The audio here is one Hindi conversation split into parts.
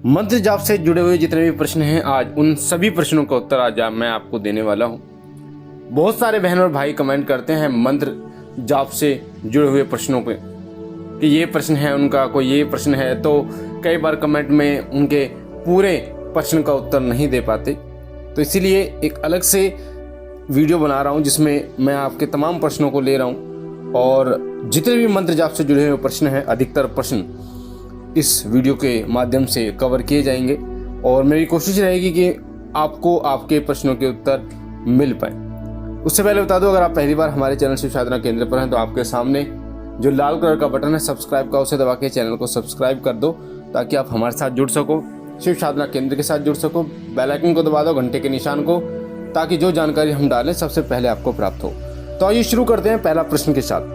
मंत्र जाप से जुड़े हुए जितने भी प्रश्न हैं, आज उन सभी प्रश्नों का उत्तर आज मैं आपको देने वाला हूं। बहुत सारे बहन और भाई कमेंट करते हैं मंत्र जाप से जुड़े हुए प्रश्नों पे कि ये प्रश्न है उनका, कोई ये प्रश्न है, तो कई बार कमेंट में उनके पूरे प्रश्न का उत्तर नहीं दे पाते। तो इसीलिए एक अलग से वीडियो बना रहा हूँ जिसमें मैं आपके तमाम प्रश्नों को ले रहा हूँ और जितने भी मंत्र जाप से जुड़े हुए प्रश्न हैं, अधिकतर प्रश्न इस वीडियो के माध्यम से कवर किए जाएंगे और मेरी कोशिश रहेगी कि आपको आपके प्रश्नों के उत्तर मिल पाए। उससे पहले बता दो, अगर आप पहली बार हमारे चैनल शिव साधना केंद्र पर हैं तो आपके सामने जो लाल कलर का बटन है सब्सक्राइब का, उसे दबा के चैनल को सब्सक्राइब कर दो ताकि आप हमारे साथ जुड़ सको, शिव साधना केंद्र के साथ जुड़ सको। बेल आइकन को दबा दो, घंटे के निशान को, ताकि जो जानकारी हम डालें सबसे पहले आपको प्राप्त हो। तो आइए शुरू करते हैं पहला प्रश्न के साथ।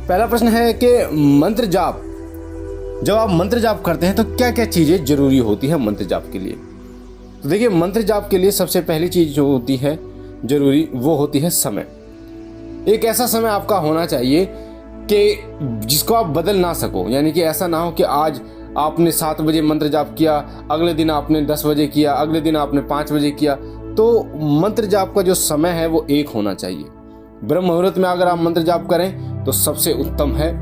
पहला प्रश्न है कि मंत्र जाप, जब आप मंत्र जाप करते हैं तो क्या क्या चीज़ें जरूरी होती है मंत्र जाप के लिए। तो देखिए, मंत्र जाप के लिए सबसे पहली चीज़ जो होती है जरूरी, वो होती है समय। एक ऐसा समय आपका होना चाहिए कि जिसको आप बदल ना सको, यानी कि ऐसा ना हो कि आज आपने 7 बजे मंत्र जाप किया, अगले दिन आपने 10 बजे किया, अगले दिन आपने 5 बजे किया। तो मंत्र जाप का जो समय है वो एक होना चाहिए। ब्रह्म मुहूर्त में अगर आप मंत्र जाप करें तो सबसे उत्तम है,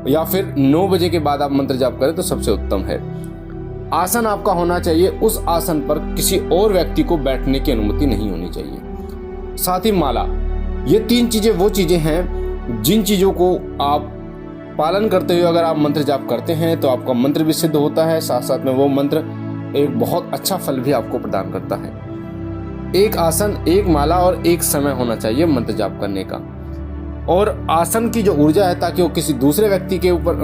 या फिर 9 बजे के बाद आप मंत्र जाप करें तो सबसे उत्तम है। आसन आपका होना चाहिए, उस आसन पर किसी और व्यक्ति को बैठने की अनुमति नहीं होनी चाहिए। साथ ही माला, ये 3 चीजें वो चीजें हैं जिन चीजों को आप पालन करते हुए अगर आप मंत्र जाप करते हैं तो आपका मंत्र भी सिद्ध होता है, साथ साथ में वो मंत्र एक बहुत अच्छा फल भी आपको प्रदान करता है। एक आसन, एक माला और एक समय होना चाहिए मंत्र जाप करने का। और आसन की जो ऊर्जा है, ताकि वो किसी दूसरे व्यक्ति के ऊपर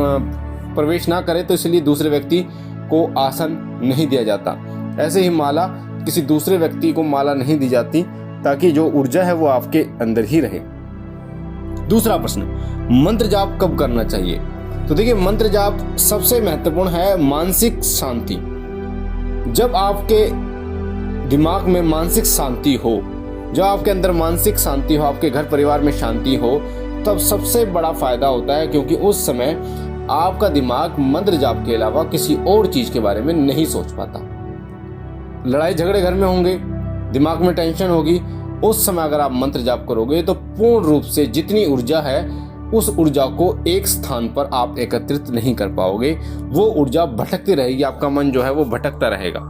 प्रवेश ना करे, तो इसलिए दूसरे व्यक्ति को आसन नहीं दिया जाता। ऐसे ही माला, किसी दूसरे व्यक्ति को माला नहीं दी जाती ताकि जो ऊर्जा है वो आपके अंदर ही रहे। दूसरा प्रश्न, मंत्र जाप कब करना चाहिए। तो देखिए, मंत्र जाप सबसे महत्वपूर्ण है मानसिक शांति। जब आपके दिमाग में मानसिक शांति हो, जब आपके अंदर मानसिक शांति हो, आपके घर परिवार में शांति हो, तब सबसे बड़ा फायदा होता है, क्योंकि उस समय आपका दिमाग मंत्र जाप के अलावा किसी और चीज के बारे में नहीं सोच पाता। लड़ाई झगड़े घर में होंगे, दिमाग में टेंशन होगी, उस समय अगर आप मंत्र जाप करोगे तो पूर्ण रूप से जितनी ऊर्जा है उस ऊर्जा को एक स्थान पर आप एकत्रित नहीं कर पाओगे। वो ऊर्जा भटकती रहेगी, आपका मन जो है वो भटकता रहेगा।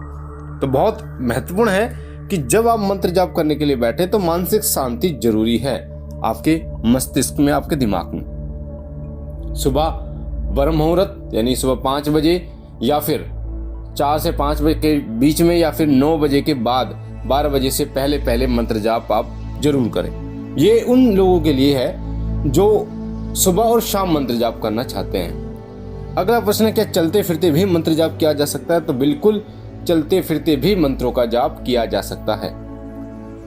तो बहुत महत्वपूर्ण है कि जब आप मंत्र जाप करने के लिए बैठे तो मानसिक शांति जरूरी है आपके मस्तिष्क में, आपके दिमाग में। सुबह ब्रह्म मुहूर्त यानी सुबह 5 बजे या फिर 4 से 5 बजे के बीच में, या फिर 9 बजे के बाद 12 बजे से पहले पहले मंत्र जाप आप जरूर करें। ये उन लोगों के लिए है जो सुबह और शाम मंत्र जाप करना चाहते हैं। अगला प्रश्न है, क्या चलते फिरते भी मंत्र जाप किया जा सकता है। तो बिल्कुल, चलते फिरते भी मंत्रों का जाप किया जा सकता है।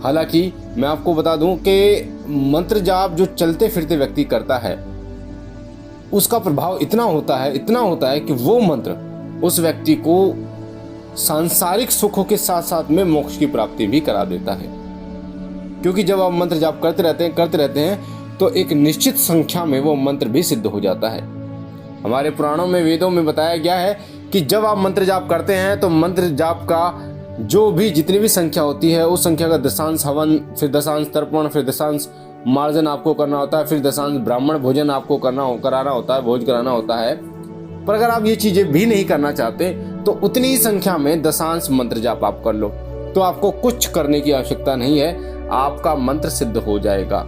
हालांकि मैं आपको बता दूं कि मंत्र जाप जो चलते फिरते व्यक्ति करता है उसका प्रभाव इतना होता है कि वो मंत्र उस व्यक्ति को सांसारिक सुखों के साथ साथ में मोक्ष की प्राप्ति भी करा देता है। क्योंकि जब आप मंत्र जाप करते रहते हैं तो एक निश्चित संख्या में वो मंत्र भी सिद्ध हो जाता है। हमारे पुराणों में, वेदों में बताया गया है कि जब आप मंत्र जाप करते हैं तो मंत्र जाप का जो भी जितनी भी संख्या होती है उस संख्या का दशांश हवन, फिर दशांश तर्पण, फिर दशांश मार्जन आपको करना होता है, फिर दशांश ब्राह्मण भोजन आपको कराना होता है, भोज कराना होता है। पर अगर आप ये चीजें भी नहीं करना चाहते तो उतनी ही संख्या में दशांश मंत्र जाप आप कर लो, तो आपको कुछ करने की आवश्यकता नहीं है, आपका मंत्र सिद्ध हो जाएगा।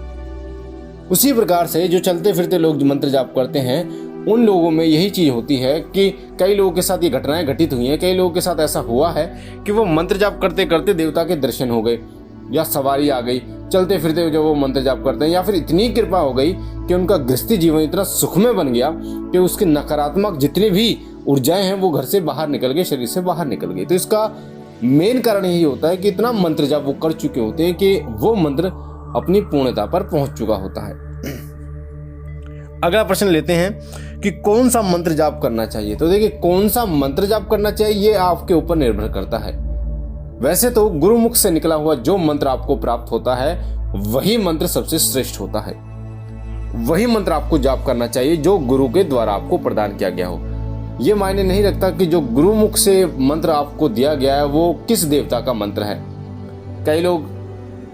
उसी प्रकार से जो चलते फिरते लोग मंत्र जाप करते हैं उन लोगों में यही चीज होती है कि कई लोगों के साथ ये घटनाएं घटित हुई हैं, कई लोगों के साथ ऐसा हुआ है कि वो मंत्र जाप करते करते देवता के दर्शन हो गए, या सवारी आ गई चलते फिरते जब वो मंत्र जाप करते हैं, या फिर इतनी कृपा हो गई कि उनका गृहस्थी जीवन इतना सुखमय बन गया कि उसके नकारात्मक जितनी भी ऊर्जाएं हैं वो घर से बाहर निकल गई, शरीर से बाहर निकल गई। तो इसका मेन कारण यही होता है कि इतना मंत्र जाप वो कर चुके होते हैं कि वो मंत्र अपनी पूर्णता पर पहुंच चुका होता है। अगला प्रश्न लेते हैं कि कौन सा मंत्र जाप करना चाहिए। तो देखिए, कौन सा मंत्र जाप करना चाहिए ये आपके ऊपर निर्भर करता है। वैसे तो गुरुमुख से निकला हुआ जो मंत्र आपको प्राप्त होता है वही मंत्र सबसे श्रेष्ठ होता है। वही मंत्र आपको जाप करना चाहिए जो गुरु के द्वारा आपको प्रदान किया गया हो। ये मायने नहीं रखता कि जो गुरुमुख से मंत्र आपको दिया गया है वो किस देवता का मंत्र है। कई लोग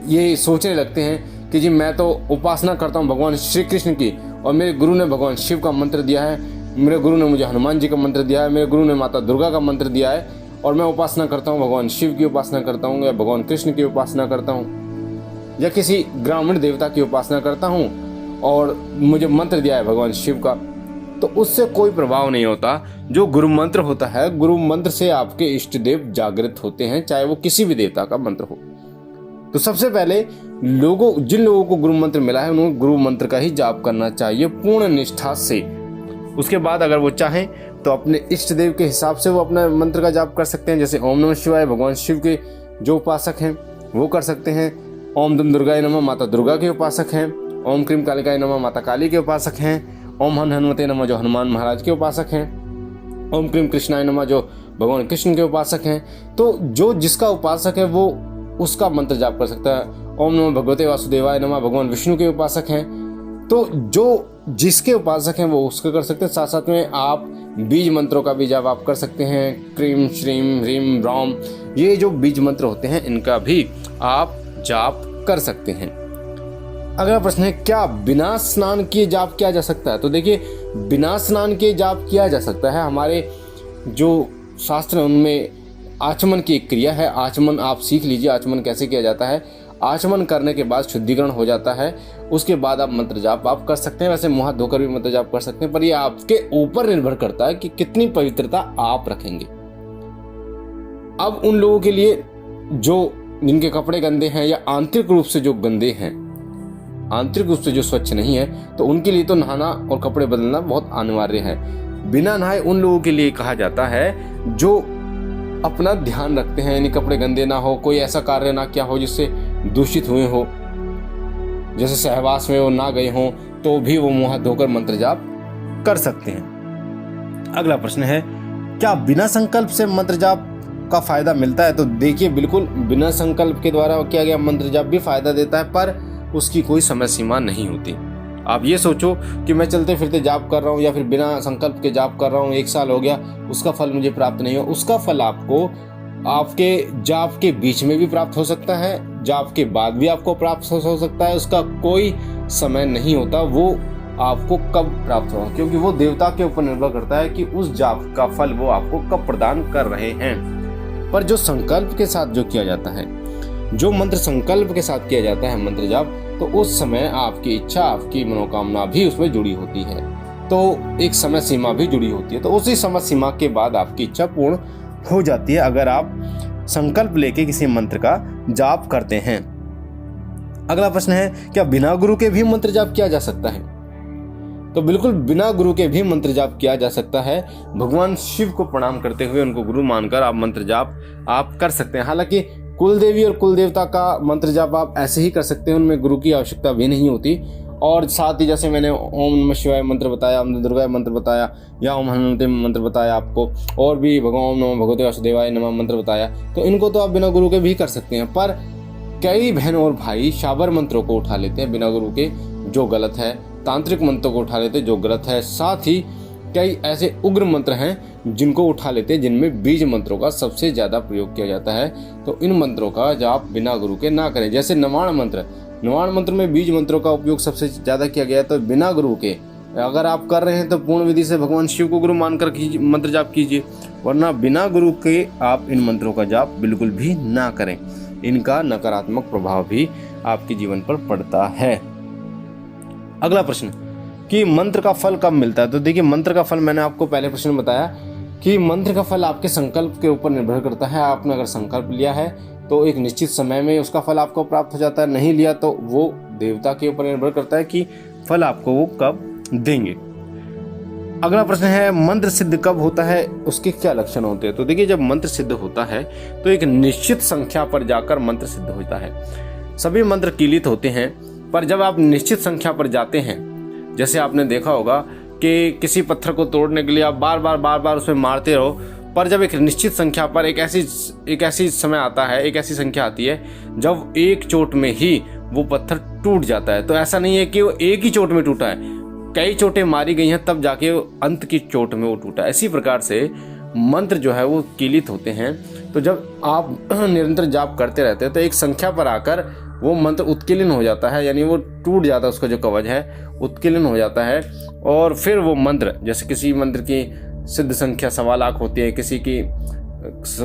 ये सोचने लगते हैं कि जी मैं तो उपासना करता हूँ भगवान श्री कृष्ण की और मेरे गुरु ने भगवान शिव का मंत्र दिया है, मेरे गुरु ने मुझे हनुमान जी का मंत्र दिया है, मेरे गुरु ने माता दुर्गा का मंत्र दिया है और मैं उपासना करता हूँ, भगवान शिव की उपासना करता हूँ या भगवान कृष्ण की उपासना करता हूँ या किसी ग्रामीण देवता की उपासना करता हूँ और मुझे मंत्र दिया है भगवान शिव का, तो उससे कोई प्रभाव नहीं होता। जो गुरु मंत्र होता है, गुरु मंत्र से आपके इष्ट देव जागृत होते हैं, चाहे वो किसी भी देवता का मंत्र हो। तो सबसे पहले जिन लोगों को गुरु मंत्र मिला है उन्हें गुरु मंत्र का ही जाप करना चाहिए पूर्ण निष्ठा से। उसके बाद अगर वो चाहें तो अपने इष्ट देव के हिसाब से वो अपना मंत्र का जाप कर सकते हैं। जैसे ओम नमः शिवाय भगवान शिव के जो उपासक हैं वो कर सकते हैं, ओम दुम दुर्गाय नमः माता दुर्गा के उपासक हैं, ओम क्रीम कालिकाय नमः माता काली के उपासक हैं, ओम हनुमते नमः जो हनुमान महाराज के उपासक हैं, ओम क्रीम कृष्णाय नमः जो भगवान कृष्ण के उपासक हैं। तो जो जिसका उपासक है वो उसका मंत्र जाप कर सकता है। ओम नमः भगवते वासुदेवाय नमः भगवान विष्णु के उपासक हैं, तो जो जिसके उपासक हैं वो उसका कर सकते हैं। साथ साथ में आप बीज मंत्रों का भी जाप आप कर सकते हैं, क्रीम श्रीम ह्रीम राम, ये जो बीज मंत्र होते हैं इनका भी आप जाप कर सकते हैं। अगला प्रश्न है, क्या बिना स्नान किए जाप किया जा सकता है? तो देखिए, बिना स्नान किए जाप किया जा सकता है। हमारे जो शास्त्र हैं उनमें आचमन की एक क्रिया है। आचमन आप सीख लीजिए, आचमन कैसे किया जाता है। आचमन करने के बाद शुद्धिकरण हो जाता है, उसके बाद आप मंत्र जाप आप कर सकते हैं। वैसे मुँह हाथ धोकर भी मंत्र जाप कर सकते हैं, पर यह आपके ऊपर निर्भर करता है कि कितनी पवित्रता आप रखेंगे। अब उन लोगों के लिए जिनके कपड़े गंदे हैं या आंतरिक रूप से जो गंदे हैं, आंतरिक रूप से जो स्वच्छ नहीं है, तो उनके लिए तो नहाना और कपड़े बदलना बहुत अनिवार्य है। बिना नहाए उन लोगों के लिए कहा जाता है जो अपना ध्यान रखते हैं, यानी कपड़े गंदे ना हो, कोई ऐसा कार्य ना किया हो जिससे दूषित हुए हो, जैसे सहवास में वो ना गए हों, तो भी वो मुंह हाथ धोकर मंत्र जाप कर सकते हैं। अगला प्रश्न है, क्या बिना संकल्प से मंत्र जाप का फायदा मिलता है? तो देखिए, बिल्कुल बिना संकल्प के द्वारा किया गया मंत्र जाप भी फायदा देता है, पर उसकी कोई समय सीमा नहीं होती। आप ये सोचो कि मैं चलते फिरते जाप कर रहा हूँ या फिर बिना संकल्प के जाप कर रहा हूँ, 1 साल हो गया, उसका फल मुझे प्राप्त नहीं हो। उसका फल आपको आपके जाप के बीच में भी प्राप्त हो सकता है, जाप के बाद भी आपको प्राप्त हो सकता है। उसका कोई समय नहीं होता, वो आपको कब प्राप्त होगा, क्योंकि वो देवता के ऊपर निर्भर करता है कि उस जाप का फल वो आपको कब प्रदान कर रहे हैं। पर जो संकल्प के साथ जो किया जाता है, जो मंत्र संकल्प के साथ किया जाता है मंत्र जाप, तो उस समय आपकी इच्छा, आपकी मनोकामना भी उसमें जुड़ी होती है, तो एक समय सीमा भी जुड़ी होती है। तो उसी समय सीमा के बाद आपकी इच्छा पूर्ण हो जाती है अगर आप संकल्प लेके किसी मंत्र का जाप करते हैं। अगला प्रश्न है, क्या बिना गुरु के भी मंत्र जाप किया जा सकता है? तो बिल्कुल बिना गुरु के भी मंत्र जाप किया जा सकता है। भगवान शिव को प्रणाम करते हुए उनको गुरु मानकर आप मंत्र जाप आप कर सकते हैं। हालांकि कुल देवी और कुल देवता का मंत्र जाप आप ऐसे ही कर सकते हैं, उनमें गुरु की आवश्यकता भी नहीं होती। और साथ ही जैसे मैंने ओम नमः शिवाय मंत्र बताया, ओम दुर्गा मंत्र बताया या ओम हनुमते मंत्र बताया आपको, और भी ओम नमः भगवते वासुदेवाय नमः मंत्र बताया, तो इनको तो आप बिना गुरु के भी कर सकते हैं। पर कई बहन और भाई शाबर मंत्रों को उठा लेते हैं बिना गुरु के, जो गलत है। तांत्रिक मंत्रों को उठा लेते हैं, जो गलत है। साथ ही कई ऐसे उग्र मंत्र हैं जिनको उठा लेते हैं, जिनमें बीज मंत्रों का सबसे ज़्यादा प्रयोग किया जाता है। तो इन मंत्रों का जाप बिना गुरु के ना करें। जैसे नवाण मंत्र में बीज मंत्रों का उपयोग सबसे ज़्यादा किया गया है, तो बिना गुरु के अगर आप कर रहे हैं तो पूर्ण विधि से भगवान शिव को गुरु मानकर मंत्र जाप कीजिए, वरना बिना गुरु के आप इन मंत्रों का जाप बिल्कुल भी ना करें। इनका नकारात्मक प्रभाव भी आपके जीवन पर पड़ता है। अगला प्रश्न कि मंत्र का फल कब मिलता है? तो देखिए, मंत्र का फल मैंने आपको पहले प्रश्न में बताया कि मंत्र का फल आपके संकल्प के ऊपर निर्भर करता है। आपने अगर संकल्प लिया है तो एक निश्चित समय में उसका फल आपको प्राप्त हो जाता है, नहीं लिया तो वो देवता के ऊपर निर्भर करता है कि फल आपको वो कब देंगे। अगला प्रश्न है, मंत्र सिद्ध कब होता है, उसके क्या लक्षण होते हैं? तो देखिए, जब मंत्र सिद्ध होता है तो एक निश्चित संख्या पर जाकर मंत्र सिद्ध होता है। सभी मंत्र कीलित होते हैं, पर जब आप निश्चित संख्या पर जाते हैं, जैसे आपने देखा होगा कि किसी पत्थर को तोड़ने के लिए आप बार बार उसमें मारते रहो, पर जब एक निश्चित संख्या पर एक ऐसी समय आता है, एक ऐसी संख्या आती है जब एक चोट में ही वो पत्थर टूट जाता है। तो ऐसा नहीं है कि वो एक ही चोट में टूटा है, कई चोटें मारी गई हैं तब जाके अंत की चोट में वो टूटा। इसी प्रकार से मंत्र जो है वो कीलित होते हैं। तो जब आप निरंतर जाप करते रहते हैं तो एक संख्या पर आकर वो मंत्र उत्कीर्ण हो जाता है, यानी वो टूट जाता है, उसका जो कवच है उत्कीर्ण हो जाता है। और फिर वो मंत्र, जैसे किसी मंत्र की सिद्ध संख्या 1.25 लाख होती है, किसी की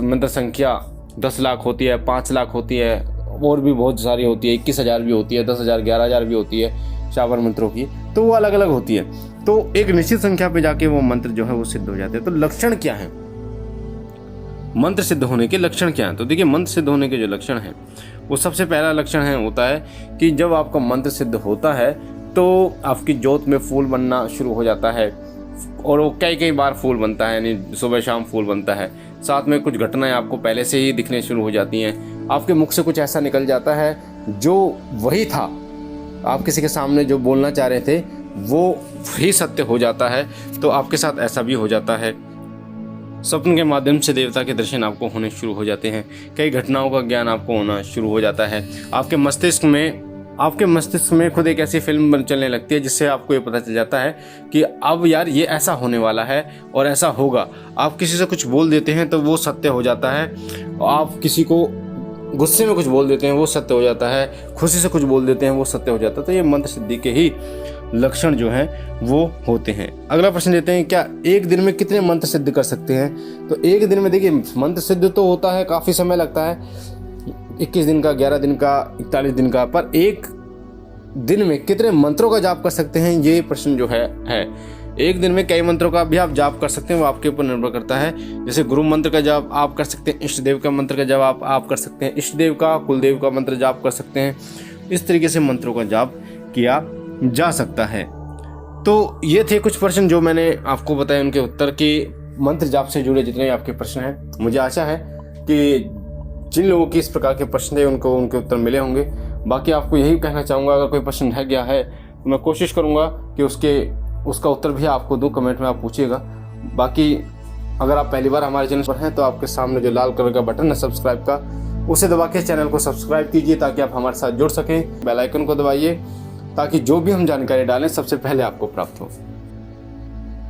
मंत्र संख्या 10 लाख होती है, 5 लाख होती है, और भी बहुत सारी होती है, 21,000 भी होती है, 10,000, 11,000 भी होती है शावर मंत्रों की, तो वो अलग अलग होती है। तो एक निश्चित संख्या पे जाके वो मंत्र जो है वो सिद्ध हो जाते हैं। तो लक्षण क्या है, मंत्र सिद्ध होने के लक्षण क्या हैं? तो देखिए, मंत्र सिद्ध होने के जो लक्षण हैं वो सबसे पहला लक्षण है होता है कि जब आपका मंत्र सिद्ध होता है तो आपकी ज्योत में फूल बनना शुरू हो जाता है, और वो कई बार फूल बनता है, यानी सुबह शाम फूल बनता है। साथ में कुछ घटनाएं आपको पहले से ही दिखने शुरू हो जाती हैं। आपके मुख से कुछ ऐसा निकल जाता है जो वही था, आप किसी के सामने जो बोलना चाह रहे थे वो ही सत्य हो जाता है। तो आपके साथ ऐसा भी हो जाता है। स्वप्न के माध्यम से देवता के दर्शन आपको होने शुरू हो जाते हैं। कई घटनाओं का ज्ञान आपको होना शुरू हो जाता है। आपके मस्तिष्क में खुद एक ऐसी फिल्म चलने लगती है जिससे आपको ये पता चल जाता है कि अब यार ये ऐसा होने वाला है और ऐसा होगा। आप किसी से कुछ बोल देते हैं तो वो सत्य हो जाता है। आप किसी को गुस्से में कुछ बोल देते हैं वो सत्य हो जाता है, खुशी से कुछ बोल देते हैं वो सत्य हो जाता है। तो ये मंत्र सिद्धि के ही लक्षण जो हैं वो होते हैं। अगला प्रश्न देते हैं, क्या एक दिन में कितने मंत्र सिद्ध कर सकते हैं? तो एक दिन में देखिए, मंत्र सिद्ध तो होता है, काफ़ी समय लगता है, 21 दिन का, 11 दिन का, 41 दिन का, पर एक दिन में कितने मंत्रों का जाप कर सकते हैं, ये प्रश्न जो है। एक दिन में कई मंत्रों का भी आप जाप कर सकते हैं, वो आपके ऊपर निर्भर करता है। जैसे गुरु मंत्र का जाप आप कर सकते हैं, इष्ट देव का मंत्र का जाप आप कर सकते हैं, इष्ट देव का, कुलदेव का मंत्र जाप कर सकते हैं। इस तरीके से मंत्रों का जाप किया जा सकता है। तो ये थे कुछ प्रश्न जो मैंने आपको बताए, उनके उत्तर के मंत्र जाप से जुड़े जितने आपके प्रश्न हैं। मुझे आशा है कि जिन लोगों की इस प्रकार के प्रश्न थे उनको उनके उत्तर मिले होंगे। बाकी आपको यही कहना चाहूँगा, अगर कोई प्रश्न रह गया है तो मैं कोशिश करूँगा कि उसका उत्तर भी आपको दो, कमेंट में आप पूछिएगा। बाकी अगर आप पहली बार हमारे चैनल पर हैं तो आपके सामने जो लाल कलर का बटन है सब्सक्राइब का, उसे दबा के चैनल को सब्सक्राइब कीजिए ताकि आप हमारे साथ जुड़ सकें। बेल आइकन को दबाइए ताकि जो भी हम जानकारी डालें सबसे पहले आपको प्राप्त हो।